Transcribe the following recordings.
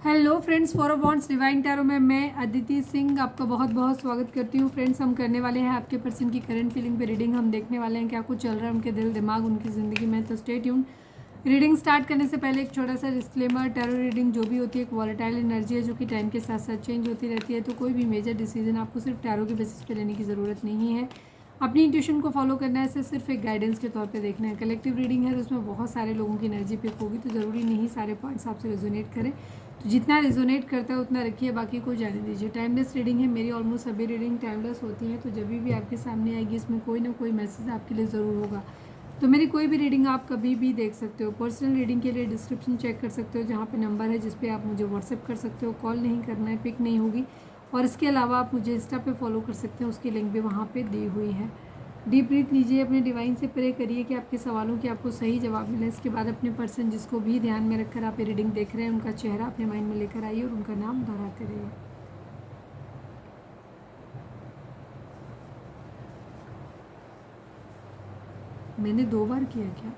Hello friends, for wants divine tarot में मैं अदिति सिंह आपका बहुत बहुत स्वागत करती हूँ। फ्रेंड्स, हम करने वाले हैं आपके पर्सन की करंट फीलिंग पे रीडिंग। हम देखने वाले हैं क्या कुछ चल रहा है उनके दिल दिमाग उनकी ज़िंदगी में। तो स्टे ट्यून। रीडिंग स्टार्ट करने से पहले एक छोटा सा डिस्क्लेमर, टैरो रीडिंग जो भी होती है एक वॉलेटाइल एनर्जी है जो कि टाइम के साथ साथ चेंज होती रहती है। तो कोई भी मेजर डिसीजन आपको सिर्फ टैरो के बेसिस पे लेने की ज़रूरत नहीं है। अपनी इंट्यूशन को फॉलो करना है, इसे सिर्फ एक गाइडेंस के तौर पे देखना है। कलेक्टिव रीडिंग है तो उसमें बहुत सारे लोगों की एनर्जी पिक होगी, तो ज़रूरी नहीं सारे पॉइंट्स आपसे रेजोनेट करें। तो जितना रेजोनेट करता है उतना रखिए, बाकी को जाने दीजिए। टाइमलेस रीडिंग है, मेरी ऑलमोस्ट सभी रीडिंग टाइमलेस होती हैं। तो जब भी आपके सामने आएगी इसमें कोई ना कोई मैसेज आपके लिए ज़रूर होगा। तो मेरी कोई भी रीडिंग आप कभी भी देख सकते हो। पर्सनल रीडिंग के लिए डिस्क्रिप्शन चेक कर सकते हो, जहाँ पे नंबर है जिस पे आप मुझे व्हाट्सएप कर सकते हो। कॉल नहीं करना है, पिक नहीं होगी। और इसके अलावा आप मुझे इंस्टा पे फॉलो कर सकते हैं, उसकी लिंक भी वहाँ पे दी हुई है। डीप ब्रीथ लीजिए, अपने डिवाइन से प्रे करिए कि आपके सवालों के आपको सही जवाब मिले। इसके बाद अपने पर्सन जिसको भी ध्यान में रखकर आप ये रीडिंग देख रहे हैं उनका चेहरा अपने माइंड में लेकर आइए और उनका नाम दोहराते रहिए। मैंने 2 बार किया क्या?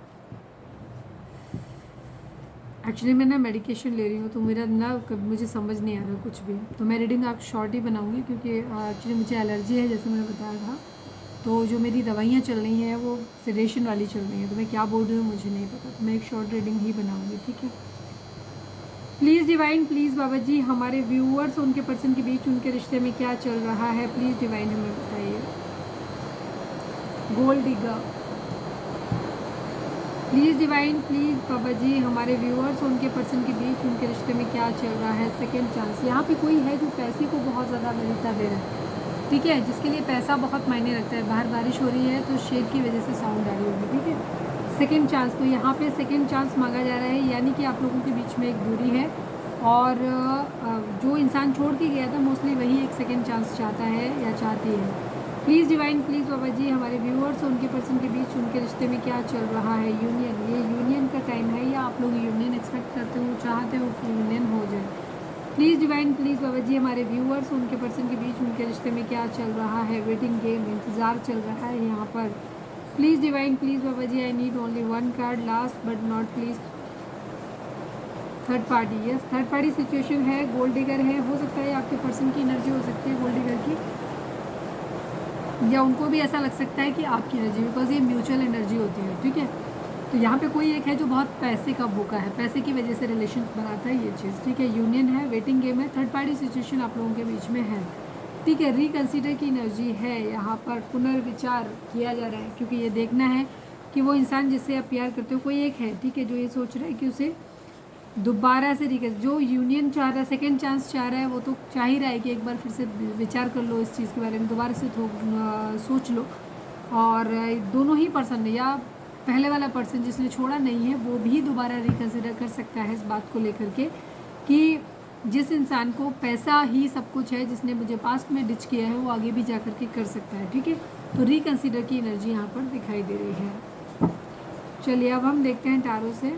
एक्चुअली मैं ना मेडिकेशन ले रही हूँ, तो मेरा ना कभी मुझे समझ नहीं आ रहा कुछ भी। तो मैं रीडिंग आप शॉर्ट ही बनाऊँगी क्योंकि एक्चुअली मुझे एलर्जी है, जैसे मैंने बताया था। तो जो मेरी दवाइयाँ चल रही हैं वो सेडेशन वाली चल रही हैं, तो मैं क्या बोल रही हूँ मुझे नहीं पता। तो मैं एक शॉर्ट रीडिंग ही बनाऊँगी, ठीक है। प्लीज़ डिवाइन, प्लीज़ बाबा जी, हमारे व्यूअर्स उनके पर्सन के बीच उनके रिश्ते में क्या चल रहा है, प्लीज़ डिवाइन हमें बताइए। Gold digger, please divine, please बाबा जी, हमारे व्यूअर्स उनके पर्सन के बीच उनके रिश्ते में क्या चल रहा है। सेकेंड चांस, यहाँ पे कोई है जो पैसे को बहुत ज़्यादा वरीयता दे रहा है, ठीक है, जिसके लिए पैसा बहुत मायने रखता है। बाहर बारिश हो रही है तो शेड की वजह से साउंड आ रही होगी, ठीक है। सेकेंड चांस, तो यहाँ पे सेकेंड चांस मांगा जा रहा है, यानी कि आप लोगों के बीच में एक दूरी है और जो इंसान छोड़ के गया था मोस्टली वही एक सेकेंड चांस चाहता है या चाहती है। प्लीज़ डिवाइन, प्लीज़ बाबा जी, हमारे व्यूअर्स उनके पर्सन के बीच उनके रिश्ते में क्या चल रहा है। यूनियन, ये यूनियन का टाइम है या आप लोग यूनियन एक्सपेक्ट करते हो, चाहते हो कि यूनियन हो जाए। प्लीज़ डिवाइन, प्लीज़ बाबा जी, हमारे व्यूअर्स उनके पर्सन के बीच उनके रिश्ते में क्या चल रहा है। वेटिंग गेम, इंतज़ार चल रहा है यहाँ पर। प्लीज़ डिवाइन, प्लीज़ बाबा जी, I need only 1 card, last but not please. Third party, yes, third party situation है। गोल्ड डिगर है, हो सकता है आपके पर्सन की एनर्जी हो सकती है गोल्ड डिगर की, या उनको भी ऐसा लग सकता है कि आपकी एनर्जी, बिकॉज ये म्यूचुअल एनर्जी होती है, ठीक है। तो यहाँ पे कोई एक है जो बहुत पैसे का भूखा है, पैसे की वजह से रिलेशन बनाता है ये चीज़, ठीक है। यूनियन है, वेटिंग गेम है, थर्ड पार्टी सिचुएशन आप लोगों के बीच में है, ठीक है। रिकन्सिडर की एनर्जी है यहाँ पर, पुनर्विचार किया जा रहा है क्योंकि ये देखना है कि वो इंसान जिससे आप प्यार करते हो कोई एक है, ठीक है, जो ये सोच रहा है कि उसे दोबारा से जो यूनियन चाह रहा है, सेकेंड चांस चाह रहा है, वो तो चाह ही रहा है कि एक बार फिर से विचार कर लो इस चीज़ के बारे में, दोबारा से सोच लो। और दोनों ही पर्सन, या पहले वाला पर्सन जिसने छोड़ा नहीं है वो भी दोबारा रिकन्सिडर कर सकता है इस बात को लेकर के कि जिस इंसान को पैसा ही सब कुछ है, जिसने मुझे पास्ट में डिच किया है, वो आगे भी जा कर के कर सकता है, ठीक है। तो रिकन्सिडर की एनर्जी यहाँ पर दिखाई दे रही है। चलिए अब हम देखते हैं टैरो से।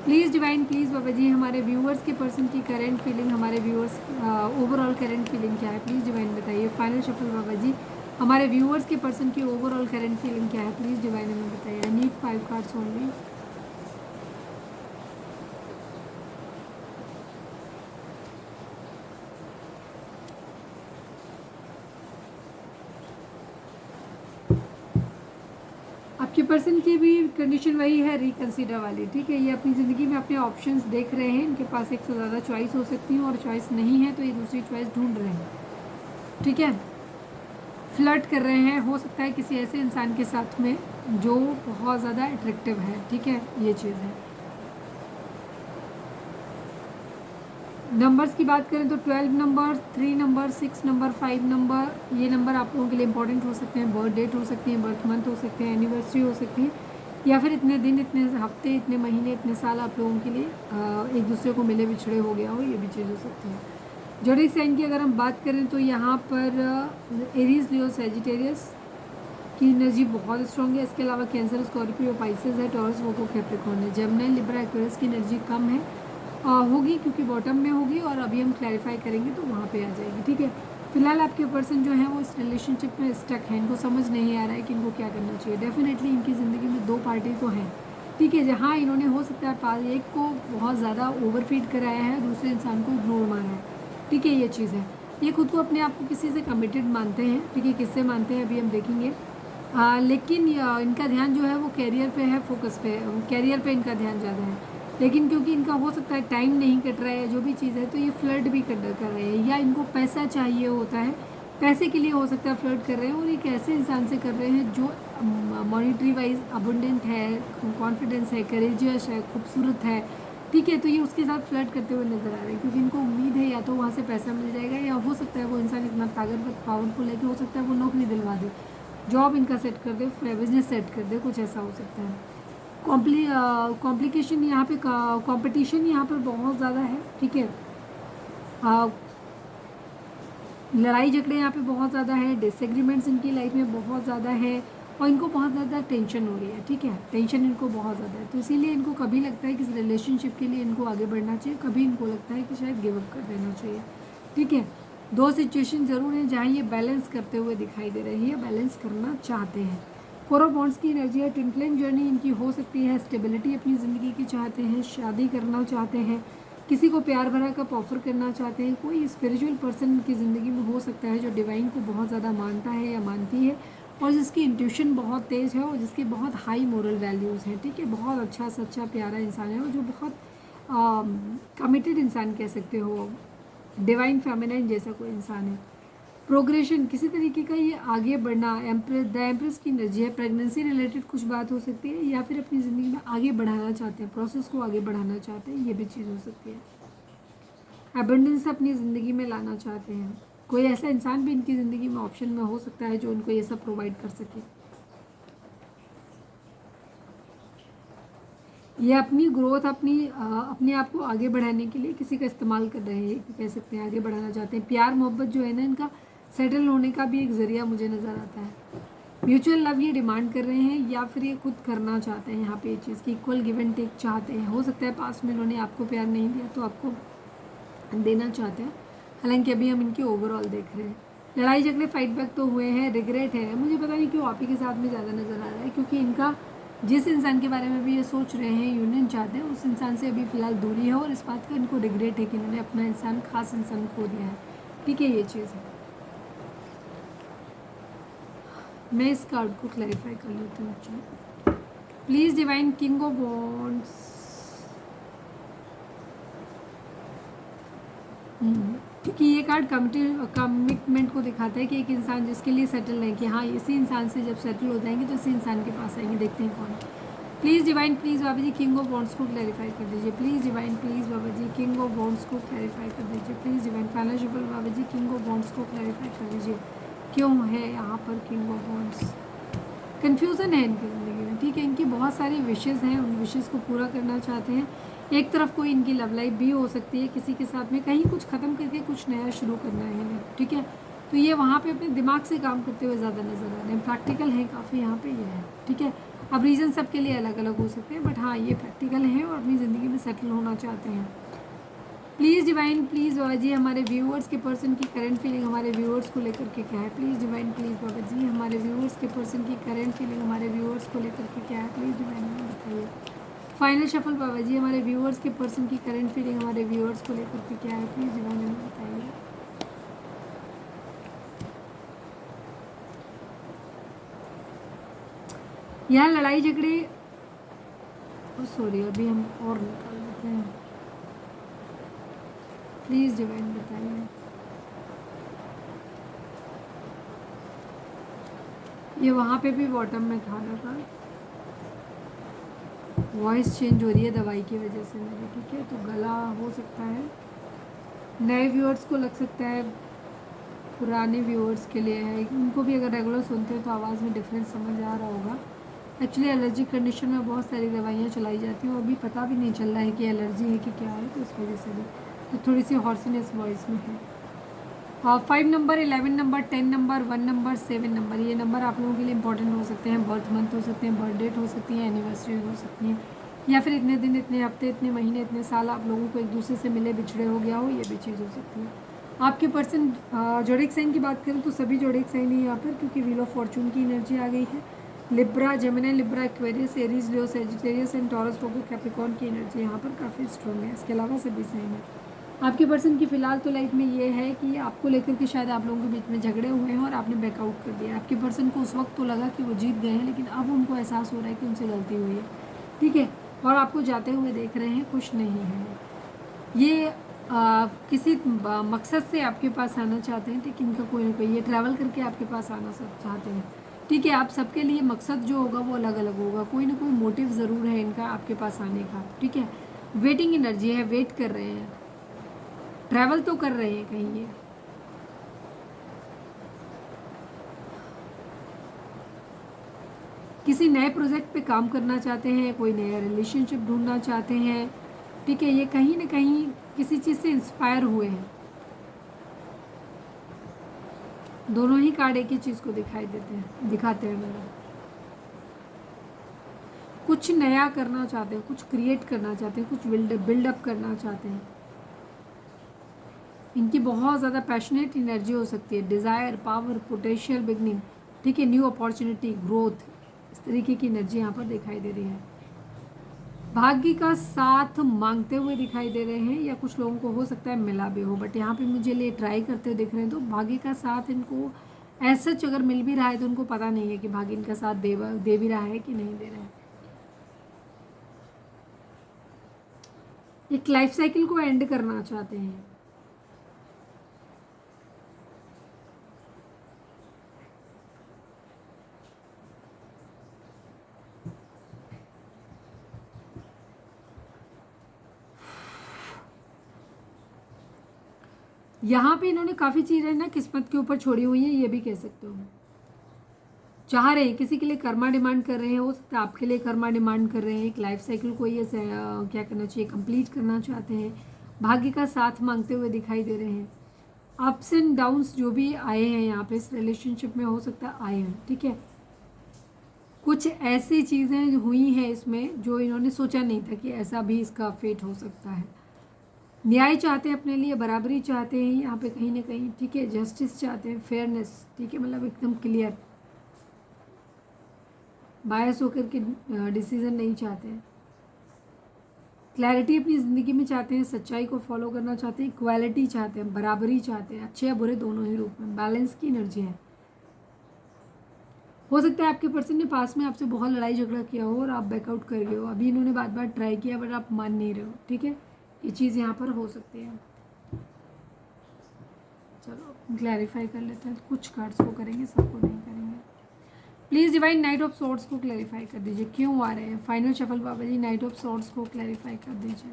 प्लीज़ डिवाइन, प्लीज़ बाबा जी, हमारे व्यूअर्स के पर्सन की करंट फीलिंग, हमारे व्यूअर्स ओवरऑल करंट फीलिंग क्या है, प्लीज़ डिवाइन बताइए। फाइनल शफल बाबा जी, हमारे व्यूअर्स के पर्सन की ओवरऑल करंट फीलिंग क्या है, प्लीज़ डिवाइन हमें बताइए। I need 5 cards only. आपके पर्सन की भी कंडीशन वही है, रिकन्सिडर वाली, ठीक है। ये अपनी ज़िंदगी में अपने ऑप्शंस देख रहे हैं, इनके पास एक से ज़्यादा चॉइस हो सकती है और चॉइस नहीं है तो ये दूसरी चॉइस ढूंढ रहे हैं, ठीक है। फ्लर्ट कर रहे हैं, हो सकता है किसी ऐसे इंसान के साथ में जो बहुत ज़्यादा अट्रैक्टिव है, ठीक है, ये चीज़ है। नंबर्स की बात करें तो 12 नंबर, 3 नंबर, 6 नंबर, 5 नंबर, ये नंबर आप लोगों के लिए इंपॉर्टेंट हो सकते हैं। बर्थ डेट हो सकती है, बर्थ मंथ हो सकते हैं, एनिवर्सरी हो सकती है, या फिर इतने दिन, इतने हफ्ते, इतने महीने, इतने साल आप लोगों के लिए एक दूसरे को मिले बिछड़े हो गया हो, ये भी चीज़ हो सकती है। ज़ोडिएक साइन की अगर हम बात करें तो यहाँ पर एरीज, लियो, सैजिटेरियस की एनर्जी बहुत स्ट्रॉन्ग है। इसके अलावा कैंसर, स्कॉर्पियो, पाइसेस है, टॉरस, वोगो, कैप्रिकॉर्न है। जेमिनी, लिब्रा, एक्वेरियस की एनर्जी कम है, होगी क्योंकि बॉटम में होगी और अभी हम क्लैरिफाई करेंगे तो वहाँ पे आ जाएगी, ठीक है। फिलहाल आपके पर्सन जो है वो इस रिलेशनशिप में स्टक है, इनको समझ नहीं आ रहा है कि इनको क्या करना चाहिए। डेफिनेटली इनकी ज़िंदगी में 2 पार्टी तो हैं, ठीक है। जहाँ इन्होंने हो सकता है पास एक को बहुत ज़्यादा ओवरफीड कराया है, दूसरे इंसान को इग्नोर मारा है। ठीक है, ये चीज़ है। ये खुद को अपने आप को किसी से कमिटेड मानते हैं। ठीक है, किससे मानते हैं अभी हम देखेंगे। लेकिन इनका ध्यान जो है वो कैरियर पे है, फोकस पे है, कैरियर पे इनका ध्यान ज़्यादा है। लेकिन क्योंकि इनका हो सकता है टाइम नहीं कट रहा है जो भी चीज़ है, तो ये फ्लर्ट भी कर रहे हैं, या इनको पैसा चाहिए होता है, पैसे के लिए हो सकता है फ्लर्ट कर रहे हैं। और एक ऐसे इंसान से कर रहे हैं जो मॉनिटरी वाइज अबंडेंट है, कॉन्फिडेंस है, करेजियस है, खूबसूरत है। ठीक है, तो ये उसके साथ फ्लर्ट करते हुए नजर आ रहे हैं, क्योंकि इनको उम्मीद है या तो वहाँ से पैसा मिल जाएगा, या हो सकता है वो इंसान इतना ताकतवर पावरफुल है कि हो सकता है वो नौकरी दिलवा दे, जॉब इनका सेट कर दे, बिजनेस सेट कर दे, कुछ ऐसा हो सकता है। कॉम्प्लिकेशन यहाँ पे, कंपटीशन यहाँ पर बहुत ज़्यादा है। ठीक है, लड़ाई झगड़े यहाँ पे बहुत ज़्यादा है, डिसएग्रीमेंट्स इनकी लाइफ में बहुत ज़्यादा है, और इनको बहुत ज़्यादा टेंशन हो रही है। ठीक है, टेंशन इनको बहुत ज़्यादा है, तो इसीलिए इनको कभी लगता है कि इस रिलेशनशिप के लिए इनको आगे बढ़ना चाहिए, कभी इनको लगता है कि शायद गिव अप कर देना चाहिए। ठीक है, दो सिचुएशन ज़रूर हैं जहाँ ये बैलेंस करते हुए दिखाई दे रही है, बैलेंस करना चाहते हैं। 4 ऑफ वॉन्ड्स की एनर्जी है, ट्विन फ्लेम जर्नी इनकी हो सकती है, स्टेबिलिटी अपनी ज़िंदगी की चाहते हैं, शादी करना चाहते हैं, किसी को प्यार भरा कप ऑफर करना चाहते हैं। कोई स्पिरिचुअल पर्सन की ज़िंदगी में हो सकता है जो डिवाइन को बहुत ज़्यादा मानता है या मानती है, और जिसकी इंट्यूशन बहुत तेज़ है, और जिसके बहुत हाई मोरल वैल्यूज़ हैं। ठीक है, बहुत अच्छा सच्चा प्यारा इंसान है, और जो बहुत कमिटेड इंसान कह सकते हो, डिवाइन फेमिनाइन जैसा कोई इंसान है। प्रोग्रेशन किसी तरीके का ये आगे बढ़ना, द एम्प्रेस की एनर्जी है, प्रेगनेंसी रिलेटेड कुछ बात हो सकती है, या फिर अपनी ज़िंदगी में आगे बढ़ाना चाहते हैं, प्रोसेस को आगे बढ़ाना चाहते हैं, ये भी चीज़ हो सकती है। एबंडेंस अपनी ज़िंदगी में लाना चाहते हैं, कोई ऐसा इंसान भी इनकी ज़िंदगी में ऑप्शन में हो सकता है जो उनको ये सब प्रोवाइड कर सके। ये अपनी ग्रोथ, अपने आप को आगे बढ़ाने के लिए किसी का इस्तेमाल कर रहे हैं, कह सकते हैं आगे बढ़ाना चाहते हैं। प्यार मोहब्बत जो है ना, इनका सेटल होने का भी एक ज़रिया मुझे नज़र आता है। म्यूचुअल लव ये डिमांड कर रहे हैं, या फिर ये खुद करना चाहते हैं। यहाँ पे ये चीज़ की इक्वल गिव एंड टेक चाहते हैं। हो सकता है पास्ट में इन्होंने आपको प्यार नहीं दिया तो आपको देना चाहते हैं, हालांकि अभी हम इनकी ओवरऑल देख रहे हैं। लड़ाई झगड़े फाइट बैक तो हुए हैं, रिग्रेट है, मुझे पता नहीं क्यों आप ही के साथ में ज़्यादा नज़र आ रहा है, क्योंकि इनका जिस इंसान के बारे में भी ये सोच रहे हैं, यूनियन चाहते हैं, उस इंसान से अभी फ़िलहाल दूरी है, और इस बात का इनको रिग्रेट है कि इन्होंने अपना इंसान, खास इंसान खो दिया है। ठीक है, ये चीज़ है। मैं इस कार्ड को क्लैरिफाई कर लेती हूँ। Please divine king of wands, क्योंकि ये कार्ड कमिटमेंट को दिखाता है कि एक इंसान जिसके लिए सेटल है, कि हाँ इसी इंसान से जब सेटल हो जाएंगे तो इसी इंसान के पास आएंगे। देखते हैं कौन। प्लीज़ डिवाइन, प्लीज़ बाबा जी किंग ऑफ वॉन्ड्स को क्लैरिफाई कर दीजिए। प्लीज़ डिवाइन, प्लीज़ बाबा जी किंग ऑफ वॉन्ड्स को क्लैरिफाई कर दीजिए। प्लीज़ डिवाइन फाइनल शफल बाबा जी किंग ऑफ वॉन्ड्स को क्लैरिफाई कर दीजिए। क्यों है यहाँ पर किंग ऑफ वॉन्ड्स? कन्फ्यूज़न है इनकी ज़िंदगी में। ठीक है, इनकी बहुत सारी विशेज़ हैं, उन विशेज़ को पूरा करना चाहते हैं। एक तरफ कोई इनकी लव लाइफ भी हो सकती है, किसी के साथ में कहीं कुछ ख़त्म करके कुछ नया शुरू करना है इन्हें। ठीक है, तो ये वहाँ पे अपने दिमाग से काम करते हुए ज़्यादा नज़र आ रहे हैं। प्रैक्टिकल है काफ़ी यहाँ पे ये है। ठीक है, अब रीज़न सबके लिए अलग अलग हो सकते हैं, बट हाँ ये प्रैक्टिकल है और अपनी ज़िंदगी में सेटल होना चाहते हैं। प्लीज़ डिवाइन, प्लीज़ बाबा जी हमारे व्यूअर्स के पर्सन की करंट फीलिंग हमारे व्यूअर्स को लेकर के क्या है? प्लीज़ डिवाइन, प्लीज़ बाबा जी हमारे व्यूअर्स के पर्सन की करंट फीलिंग हमारे व्यूअर्स को लेकर के क्या है? प्लीज़ डिवाइन बताइए। फाइनल शफल बाबा जी हमारे व्यूअर्स के पर्सन की करंट फीलिंग हमारे व्यूअर्स को लेकर के क्या है? प्लीज़ डिवाइन बताइए। यहाँ लड़ाई झगड़े, सॉरी अभी हम और निकाल देते हैं। प्लीज़ डिवाइन बताइए। ये वहाँ पे भी बॉटम में था ना का, वॉइस चेंज हो रही है दवाई की वजह से मेरी। ठीक है, तो गला हो सकता है, नए व्यूअर्स को लग सकता है, पुराने व्यूअर्स के लिए है, उनको भी अगर रेगुलर सुनते हैं तो आवाज़ में डिफरेंस समझ आ रहा होगा। एक्चुअली एलर्जिक कंडीशन में बहुत सारी दवाइयाँ चलाई जाती हैं, अभी पता भी नहीं चल रहा है कि एलर्जी है कि क्या है, तो इस वजह से भी तो थोड़ी सी हॉर्सीनेस वॉइस में है। 5 number, 11 number, 10 number, 1 number, 7 number, ये नंबर आप लोगों के लिए इंपॉर्टेंट हो सकते हैं। बर्थ मंथ हो सकते हैं, बर्थ डेट हो सकती है, एनिवर्सरी हो सकती है, या फिर इतने दिन, इतने हफ्ते, इतने महीने, इतने साल आप लोगों को एक दूसरे से मिले बिछड़े हो गया हो, ये भी चीज़ हो सकती है। आपके पर्सन जोडिक साइन की बात करें तो सभी जोडिक साइन ही यहाँ पर, क्योंकि व्हील ऑफ फॉर्चून की एनर्जी आ गई है। Libra, Gemini, Libra, Aquarius, Aries, Leo, Sagittarius and taurus, Virgo, Capricorn की एनर्जी यहाँ पर काफ़ी स्ट्रॉन्ग है। इसके अलावा सभी साइन है। आपके पर्सन की फ़िलहाल तो लाइफ में ये है कि आपको लेकर के शायद आप लोगों के बीच में झगड़े हुए हैं और आपने बैकआउट कर दिया। आपके पर्सन को उस वक्त तो लगा कि वो जीत गए हैं, लेकिन अब उनको एहसास हो रहा है कि उनसे गलती हुई है, ठीक है, और आपको जाते हुए देख रहे हैं, खुश नहीं है ये। किसी मकसद से आपके पास आना चाहते हैं, ठीक, इनका कोई ना कोई ये ट्रैवल करके आपके पास आना सब चाहते हैं, ठीक है। आप सबके लिए मकसद जो होगा वो अलग अलग होगा, कोई ना कोई मोटिव ज़रूर है इनका आपके पास आने का, ठीक है। वेटिंग एनर्जी है, वेट कर रहे हैं, ट्रैवल तो कर रहे हैं कहीं ये। किसी नए प्रोजेक्ट पे काम करना चाहते हैं, कोई नया रिलेशनशिप ढूंढना चाहते हैं, ठीक है। ये कहीं ना कहीं किसी चीज़ से इंस्पायर हुए हैं। दोनों ही कार्ड एक ही चीज़ को दिखाते हैं मेरा। कुछ नया करना चाहते हैं, कुछ क्रिएट करना चाहते हैं, कुछ बिल्डअप करना चाहते हैं। इनकी बहुत ज़्यादा पैशनेट एनर्जी हो सकती है, डिज़ायर, पावर, पोटेंशियल, बिगनिंग, ठीक है, न्यू अपॉर्चुनिटी, ग्रोथ, इस तरीके की एनर्जी यहाँ पर दिखाई दे रही है। भाग्य का साथ मांगते हुए दिखाई दे रहे हैं, या कुछ लोगों को हो सकता है मिला भी हो, बट यहाँ पे मुझे लिए ट्राई करते हुए दिख रहे हैं। तो भाग्य का साथ इनको ऐसा अगर मिल भी रहा है तो उनको पता नहीं है कि भाग्य इनका साथ दे भी रहा है कि नहीं दे रहा है। एक लाइफ साइकिल को एंड करना चाहते हैं। यहाँ पे इन्होंने काफ़ी चीज़ें ना किस्मत के ऊपर छोड़ी हुई हैं, ये भी कह सकते हो। चाह रहे हैं, किसी के लिए कर्मा डिमांड कर रहे हैं, हो सकता है आपके लिए कर्मा डिमांड कर रहे हैं। एक लाइफ साइकिल को ये क्या करना चाहिए, कंप्लीट करना चाहते हैं। भाग्य का साथ मांगते हुए दिखाई दे रहे हैं। अप्स एंड डाउन्स जो भी आए हैं यहाँ पे इस रिलेशनशिप में, हो सकता है आए हैं, ठीक है। कुछ ऐसी चीज़ें हुई हैं इसमें जो इन्होंने सोचा नहीं था कि ऐसा भी इसका फेट हो सकता है। न्याय चाहते हैं अपने लिए, बराबरी चाहते हैं यहाँ पे कहीं ना कहीं, ठीक है। जस्टिस चाहते हैं, फेयरनेस, ठीक है, मतलब एकदम क्लियर, बायस होकर के डिसीजन नहीं चाहते हैं। क्लैरिटी अपनी ज़िंदगी में चाहते हैं, सच्चाई को फॉलो करना चाहते हैं, इक्वालिटी चाहते हैं, बराबरी चाहते हैं, अच्छे या बुरे दोनों ही रूप में, बैलेंस की एनर्जी है। हो सकता है आपके पर्सन ने पास में आपसे बहुत लड़ाई झगड़ा किया हो और आप बैकआउट कर गए हो। अभी इन्होंने बार बार ट्राई किया बट आप मान नहीं रहे हो, ठीक है। ये चीज़ यहाँ पर हो सकती है। चलो क्लैरिफाई कर लेते हैं, कुछ कार्ड्स को करेंगे, सबको नहीं करेंगे। Please divine knight of swords को क्लैरिफाई कर दीजिए, क्यों आ रहे हैं फाइनल शफल बाबा जी। नाइट ऑफ सॉर्ड्स को क्लैरिफाई कर दीजिए।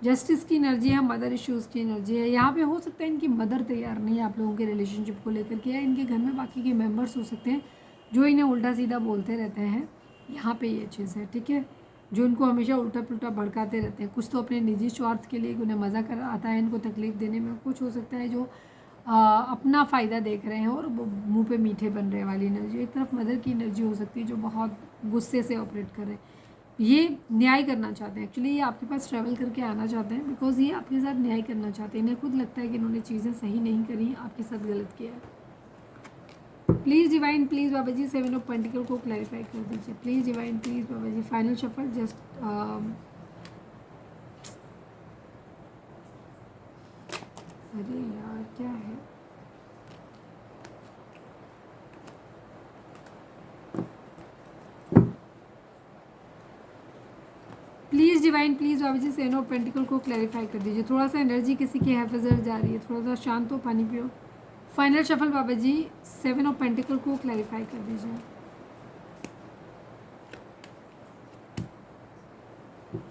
जस्टिस की एनर्जी है, मदर इश्यूज़ की एनर्जी है। यहाँ पे हो सकता है इनकी मदर तैयार नहीं है आप लोगों के रिलेशनशिप को लेकर के, या इनके घर में बाकी के मेंबर्स हो सकते हैं जो इन्हें उल्टा सीधा बोलते रहते हैं। यहाँ पे ये चीज़ है, ठीक है, जो इनको हमेशा उल्टा पुल्टा भड़काते रहते हैं। कुछ तो अपने निजी स्वार्थ के लिए, उन्हें मज़ा कर आता है इनको तकलीफ़ देने में। कुछ हो सकता है जो अपना फ़ायदा देख रहे हैं और मुंह पे मीठे बन रहे वाली एनर्जी। एक तरफ मदर की एनर्जी हो सकती है जो बहुत गुस्से से ऑपरेट कर रहे हैं। ये न्याय करना चाहते हैं, एक्चुअली ये आपके पास ट्रैवल करके आना चाहते हैं, बिकॉज ये आपके साथ न्याय करना चाहते हैं। इन्हें खुद लगता है कि इन्होंने चीज़ें सही नहीं करी, आपके साथ गलत किया है। प्लीज़ डिवाइन, प्लीज़ बाबा जी 7 ऑफ पेंटिकल को क्लैरिफाई कर दीजिए। प्लीज़ डिवाइन, प्लीज़ बाबा जी। फाइनल शफल जस्ट अरे यार क्या है, प्लीज़ डिवाइन, प्लीज़ बाबा जी 7 ऑफ पेंटिकल को क्लैरिफाई कर दीजिए। थोड़ा सा एनर्जी किसी की हैफजर जा रही है, थोड़ा सा शांत हो, पानी पियो। फाइनल शफल बाबा जी 7 ऑफ पेंटिकल को क्लैरिफाई कर दीजिए।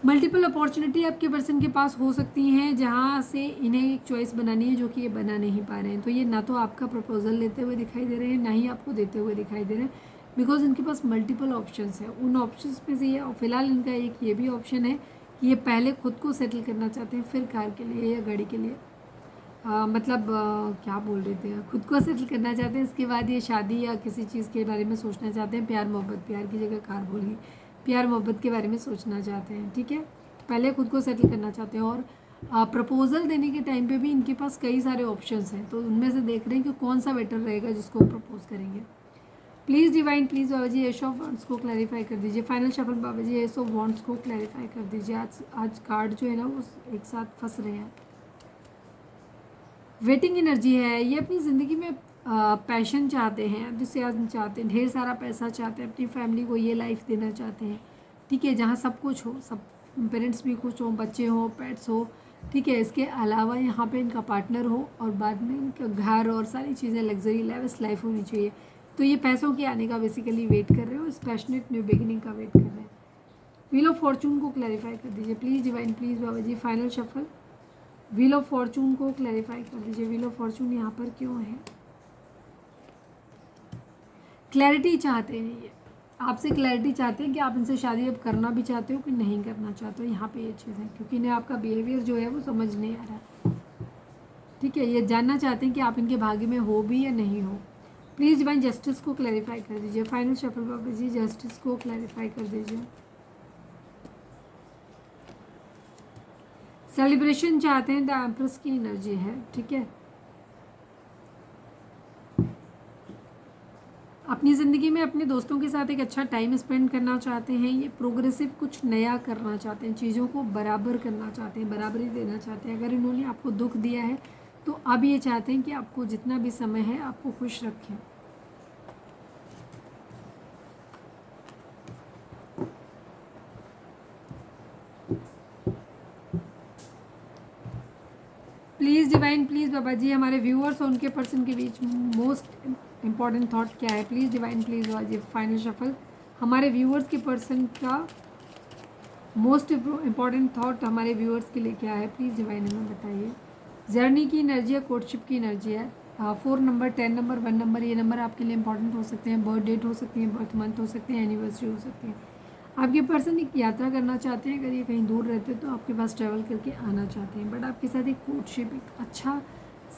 मल्टीपल अपॉर्चुनिटी आपके पर्सन के पास हो सकती हैं जहाँ से इन्हें एक चॉइस बनानी है, जो कि ये बना नहीं पा रहे हैं। तो ये ना तो आपका प्रपोजल लेते हुए दिखाई दे रहे हैं, ना ही आपको देते हुए दिखाई दे रहे हैं, बिकॉज इनके पास मल्टीपल ऑप्शंस हैं। उन ऑप्शंस में से ये फ़िलहाल इनका एक ये भी ऑप्शन है कि ये पहले खुद को सेटल करना चाहते हैं, फिर कार के लिए या गाड़ी के लिए क्या बोल रहे थे, खुद को सेटल करना चाहते हैं, इसके बाद ये शादी या किसी चीज़ के बारे में सोचना चाहते हैं। प्यार मोहब्बत, प्यार की जगह कार बोली, प्यार मोहब्बत के बारे में सोचना चाहते हैं, ठीक है। पहले खुद को सेटल करना चाहते हैं और प्रपोजल देने के टाइम पे भी इनके पास कई सारे ऑप्शंस हैं, तो उनमें से देख रहे हैं कि कौन सा बेटर रहेगा जिसको प्रपोज करेंगे। Please divine, please Baba G S of wants को क्लैरिफाई कर दीजिए। फाइनल शफल बाबा जी एस ऑफ वांट्स को क्लैरिफाई कर दीजिए। आज कार्ड जो है ना वो एक साथ फंस रहे हैं। वेटिंग एनर्जी है, ये अपनी ज़िंदगी में पैशन चाहते हैं, एंथुसियाज्म चाहते हैं, ढेर सारा पैसा चाहते हैं, अपनी फैमिली को ये लाइफ देना चाहते हैं, ठीक है, जहाँ सब कुछ हो, सब पेरेंट्स भी खुश हों, बच्चे हों, पेट्स हो, ठीक है। इसके अलावा यहाँ पे इनका पार्टनर हो और बाद में इनका घर और सारी चीज़ें लग्जरी लेविश लाइफ होनी चाहिए। तो ये पैसों के आने का बेसिकली वेट कर रहे हो, इस पैशनेट न्यू बिगिनिंग का वेट कर रहे हैं। व्हील ऑफ फॉर्चून को क्लैरिफाई कर दीजिए प्लीज़ डिवाइन, प्लीज़ बाबा जी। Final shuffle wheel of fortune को क्लैरिफाई कर दीजिए। व्हील ऑफ फॉर्चून यहाँ पर क्यों है? क्लैरिटी चाहते हैं ये, आपसे क्लैरिटी चाहते हैं कि आप इनसे शादी अब करना भी चाहते हो कि नहीं करना चाहते हो। यहाँ पे ये चीज़ है, क्योंकि इन्हें आपका बिहेवियर जो है वो समझ नहीं आ रहा, ठीक है। ये जानना चाहते हैं कि आप इनके भाग्य में हो भी या नहीं हो। प्लीज़ डिवाइन जस्टिस को क्लैरिफाई कर दीजिए। फाइनल शफल बाबा जी जस्टिस को क्लैरिफाई कर दीजिए। सेलिब्रेशन चाहते हैं, द एम्प्रेस की एनर्जी है, ठीक है। अपनी ज़िंदगी में अपने दोस्तों के साथ एक अच्छा टाइम स्पेंड करना चाहते हैं। ये प्रोग्रेसिव कुछ नया करना चाहते हैं, चीज़ों को बराबर करना चाहते हैं, बराबरी देना चाहते हैं। अगर इन्होंने आपको दुख दिया है तो अब ये चाहते हैं कि आपको जितना भी समय है आपको खुश रखें। प्लीज़ डिवाइन, प्लीज़ बाबा जी, हमारे व्यूअर्स और उनके पर्सन के बीच मोस्ट इम्पॉर्टेंट थॉट क्या है? प्लीज़ डिवाइन, प्लीज़ बाबा जी। फाइनल शफल हमारे व्यूअर्स के पर्सन का मोस्ट इम्पॉर्टेंट थॉट हमारे व्यूअर्स के लिए क्या है? प्लीज़ डिवाइन हमें बताइए। जर्नी की एनर्जी है, कोर्टशिप की एनर्जी है। 4 नंबर, 10 नंबर, 1 नंबर, ये नंबर आपके लिए इंपॉर्टेंट हो सकते हैं। बर्थ डेट हो सकती है, बर्थ मंथ हो सकते हैं, एनिवर्सरी हो सकती है। आपके पर्सन एक यात्रा करना चाहते हैं, अगर ये कहीं दूर रहते हैं तो आपके पास ट्रैवल करके आना चाहते हैं, बट आपके साथ एक कोर्टशिप, एक अच्छा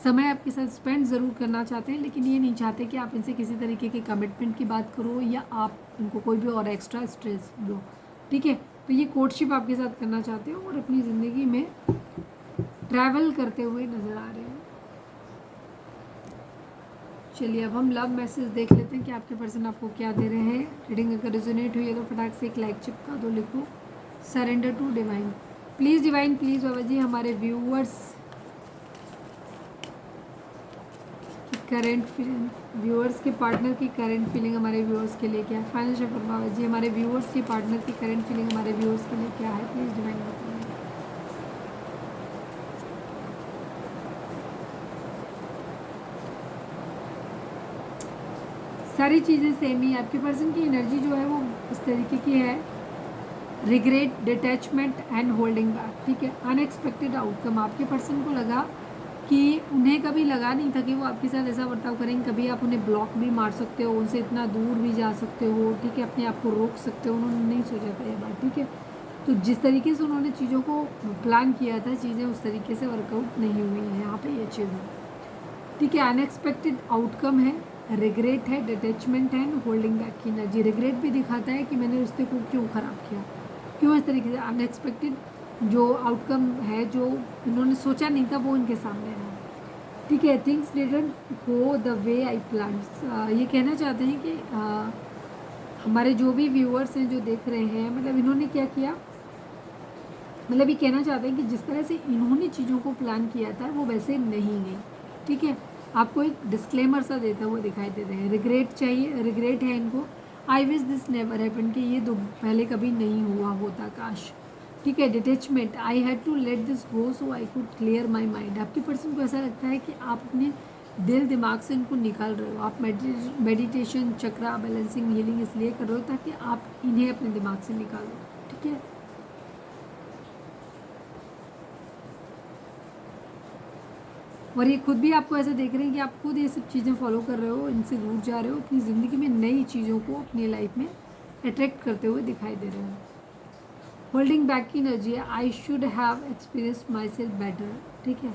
समय आपके साथ स्पेंड ज़रूर करना चाहते हैं, लेकिन ये नहीं चाहते कि आप इनसे किसी तरीके के कमिटमेंट की बात करो या आप इनको कोई भी और एक्स्ट्रा स्ट्रेस दो, ठीक है। तो ये कोर्टशिप आपके साथ करना चाहते हो और अपनी ज़िंदगी में ट्रैवल करते हुए नज़र आ रहे हैं। चलिए अब हम लव मैसेज देख लेते हैं कि आपके पर्सन आपको क्या दे रहे हैं। रीडिंग अगर रेजोनेट हुई है तो फटाक से एक लाइक चिपका दो, लिखो surrender to divine. Please divine, please बाबा जी, हमारे व्यूअर्स की करंट फीलिंग, व्यूअर्स के पार्टनर की करंट फीलिंग हमारे व्यूअर्स के लिए क्या है? फाइनल शफल बाबा जी, हमारे व्यूअर्स के पार्टनर की करंट फीलिंग हमारे व्यूअर्स के लिए क्या है? प्लीज़ डिवाइन बताइए। सारी चीज़ें सेम ही, आपके पर्सन की एनर्जी जो है वो इस तरीके की है, regret, detachment and holding back, ठीक है। अनएक्सपेक्टेड आउटकम, आपके पर्सन को लगा कि उन्हें कभी लगा नहीं था कि वो आपके साथ ऐसा बर्ताव करेंगे। कभी आप उन्हें ब्लॉक भी मार सकते हो, उनसे इतना दूर भी जा सकते हो, ठीक है, अपने आप को रोक सकते हो। उन्होंने नहीं सोचा था ये बात, ठीक है। तो जिस तरीके से उन्होंने चीज़ों को प्लान किया था, चीज़ें उस तरीके से वर्कआउट नहीं हुई हैं। यहाँ पे ये चीज़ है, ठीक है। अनएक्सपेक्टेड आउटकम है, रिग्रेट है, डिटैचमेंट है, होल्डिंग बैक की एनर्जी। रिग्रेट भी दिखाता है कि मैंने रिश्ते को क्यों ख़राब किया, क्यों इस तरीके से। अनएक्सपेक्टेड जो आउटकम है, जो इन्होंने सोचा नहीं था, वो इनके सामने है, ठीक है। Things didn't go the way I plan. ये कहना चाहते हैं कि हमारे जो भी व्यूअर्स हैं जो देख रहे हैं, मतलब इन्होंने क्या किया, मतलब ये कहना चाहते हैं कि जिस तरह से इन्होंने चीज़ों को प्लान किया था वो वैसे नहीं गई, ठीक है। आपको एक डिस्क्लेमर सा देता हुआ दिखाई दे रहे हैं। रिग्रेट चाहिए, रिग्रेट है इनको। I wish this never happen, कि ये पहले कभी नहीं हुआ होता, काश, ठीक है। Detachment, I had to let this go so I could clear my mind. आपके पर्सन को ऐसा लगता है कि आप अपने दिल दिमाग से इनको निकाल रहे हो। आप मेडिटेशन, चक्रा बैलेंसिंग, हीलिंग इसलिए कर रहे हो ताकि आप इन्हें अपने दिमाग से निकालो, ठीक है। और ये खुद भी आपको ऐसे देख रहे हैं कि आप खुद ये सब चीज़ें फॉलो कर रहे हो, इनसे दूर जा रहे हो, अपनी ज़िंदगी में नई चीज़ों को अपनी लाइफ में अट्रैक्ट करते हुए दिखाई दे रहे हो। होल्डिंग बैक की एनर्जी है, I should have experienced my self better, ठीक है।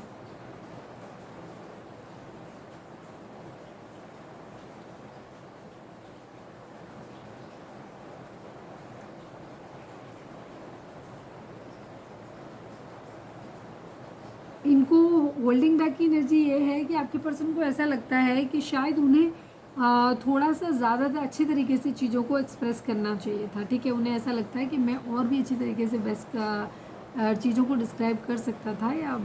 इनको होल्डिंग बैक की एनर्जी ये है कि आपके पर्सन को ऐसा लगता है कि शायद उन्हें थोड़ा सा ज़्यादा अच्छे तरीके से चीज़ों को एक्सप्रेस करना चाहिए था, ठीक है। उन्हें ऐसा लगता है कि मैं और भी अच्छी तरीके से बेस्ट चीज़ों को डिस्क्राइब कर सकता था या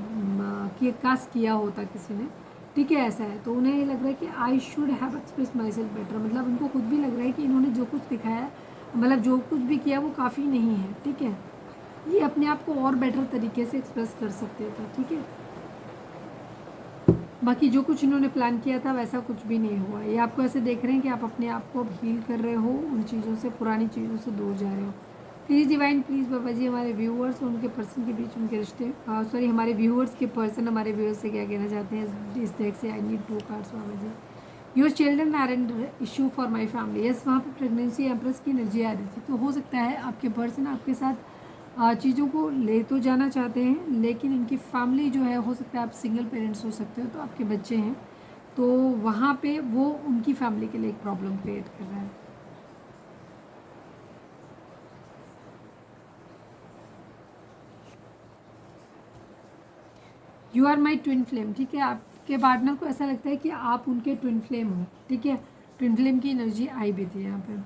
कि कास्ट किया होता किसी ने, ठीक है। ऐसा है तो उन्हें ये लग रहा है कि I should have express my self better, मतलब उनको खुद भी लग रहा है कि इन्होंने जो कुछ दिखाया, मतलब जो कुछ भी किया वो काफ़ी नहीं है, ठीक है। ये अपने आप को और बेटर तरीके से एक्सप्रेस कर सकते थे, ठीक है। बाकी जो कुछ इन्होंने प्लान किया था वैसा कुछ भी नहीं हुआ। ये आपको ऐसे देख रहे हैं कि आप अपने आप को अब हील कर रहे हो, उन चीज़ों से, पुरानी चीज़ों से दूर जा रहे हो। प्लीज़ डिवाइन, प्लीज़ बाबा जी, हमारे व्यूअर्स और उनके पर्सन के बीच उनके रिश्ते, सॉरी हमारे व्यूअर्स के पर्सन हमारे व्यूअर्स से क्या कहना चाहते हैं इस डेक से। आई नीड 2 कार्ड्स बाबा जी। Your children are an issue for my family. Yes, वहाँ पर प्रेगनेंसी एम्प्रेस की एनर्जी आ रही थी, तो हो सकता है आपके पर्सन आपके साथ चीज़ों को ले तो जाना चाहते हैं, लेकिन इनकी फैमिली जो है, हो सकता है आप सिंगल पेरेंट्स हो सकते हो, तो आपके बच्चे हैं, तो वहाँ पे वो उनकी फैमिली के लिए एक प्रॉब्लम क्रिएट कर रहा है। You are my twin flame, ठीक है। आपके पार्टनर को ऐसा लगता है कि आप उनके ट्विन फ्लेम हो, ठीक है। ट्विन फ्लेम की एनर्जी आई भी थी यहाँ पे।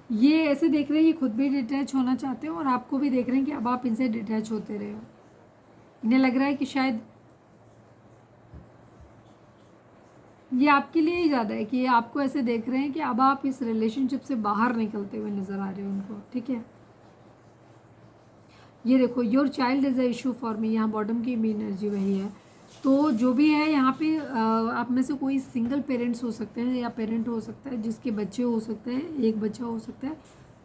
ये ऐसे देख रहे हैं, ये खुद भी डिटैच होना चाहते हैं और आपको भी देख रहे हैं कि अब आप इनसे डिटैच होते रहे हो। इन्हें लग रहा है कि शायद ये आपके लिए ही ज़्यादा है कि ये आपको ऐसे देख रहे हैं कि अब आप इस रिलेशनशिप से बाहर निकलते हुए नज़र आ रहे हो उनको, ठीक है। ये देखो, your child is a issue for me, यहाँ बॉटम की भी एनर्जी वही है। तो जो भी है यहाँ पे आप में से कोई सिंगल पेरेंट्स हो सकते हैं या पेरेंट हो सकता है जिसके बच्चे हो सकते हैं, एक बच्चा हो सकता है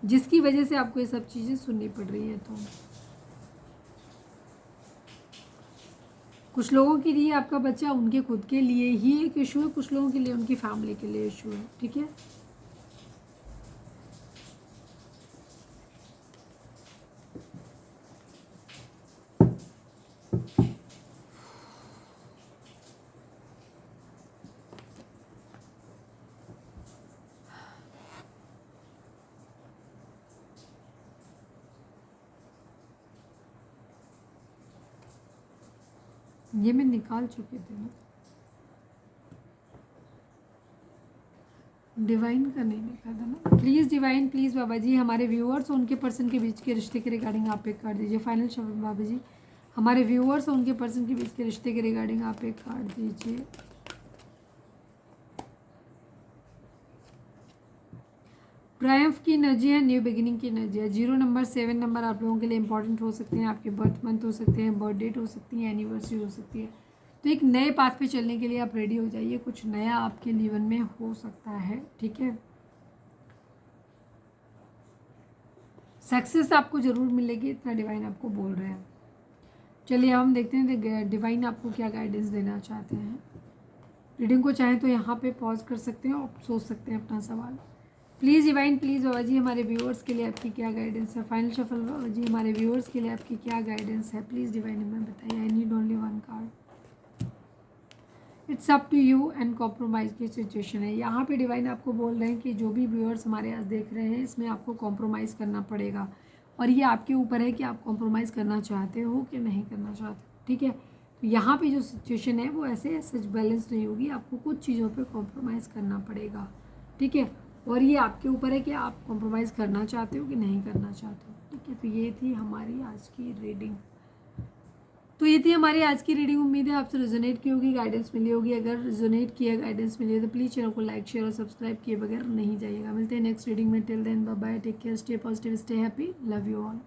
जिसकी वजह से आपको ये सब चीज़ें सुननी पड़ रही हैं। तो कुछ लोगों के लिए आपका बच्चा उनके खुद के लिए ही एक इशू है, कुछ लोगों के लिए उनकी फैमिली के लिए इशू है, ठीक है। ये मैं निकाल चुके थे ना, डिवाइन का नहीं लिखा था ना। प्लीज़ डिवाइन, प्लीज़ बाबा जी, हमारे व्यूअर्स और उनके पर्सन के बीच के रिश्ते के रिगार्डिंग आप एक कार्ड दीजिए। फाइनल शब्द बाबा जी, हमारे व्यूअर्स और उनके पर्सन के बीच के रिश्ते के रिगार्डिंग आप एक कार्ड दीजिए। ट्रायम्फ की एनर्जी है, न्यू बिगिनिंग की एनर्जी है। 0 नंबर 7 नंबर आप लोगों के लिए इंपॉर्टेंट हो सकते हैं, आपके बर्थ मंथ हो सकते हैं, बर्थ डेट हो सकती है, एनिवर्सरी हो सकती है। तो एक नए पाथ पे चलने के लिए आप रेडी हो जाइए, कुछ नया आपके जीवन में हो सकता है, ठीक है। सक्सेस आपको ज़रूर मिलेगी, इतना डिवाइन आपको बोल रहे हैं। चलिए हम देखते हैं डिवाइन आपको क्या गाइडेंस देना चाहते हैं। रीडिंग को चाहें तो यहाँ पे पॉज कर सकते हैं और सोच सकते हैं अपना सवाल। प्लीज़ डिवाइन, प्लीज़ बाबा जी, हमारे व्यूअर्स के लिए आपकी क्या गाइडेंस है। फाइनल शफल बाबा जी, हमारे व्यूअर्स के लिए आपकी क्या गाइडेंस है, प्लीज़ डिवाइन हमें बताइए। I need only 1 card. It's up to you and compromise की सिचुएशन है। यहाँ पे डिवाइन आपको बोल रहे हैं कि जो भी व्यूअर्स हमारे आज देख रहे हैं, इसमें आपको कॉम्प्रोमाइज़ करना पड़ेगा और ये आपके ऊपर है कि आप कॉम्प्रोमाइज़ करना चाहते हो कि नहीं करना चाहते, ठीक है। तो यहाँ पे जो सिचुएशन है वो ऐसे सच बैलेंस नहीं होगी, आपको कुछ चीज़ों पे कॉम्प्रोमाइज़ करना पड़ेगा, ठीक है। और ये आपके ऊपर है कि आप कॉम्प्रोमाइज़ करना चाहते हो कि नहीं करना चाहते हो, ठीक है। तो ये थी हमारी आज की रीडिंग। तो ये थी हमारी आज की रीडिंग। उम्मीद है आपसे रिजोनेट की होगी, गाइडेंस मिली होगी। अगर रिजोनेट किया, गाइडेंस मिली है तो प्लीज़ चैनल को लाइक, शेयर और सब्सक्राइब किए बगैर नहीं जाइएगा। मिलते हैं नेक्स्ट रीडिंग में। Till then bye bye, take care, stay positive, stay happy, love you all.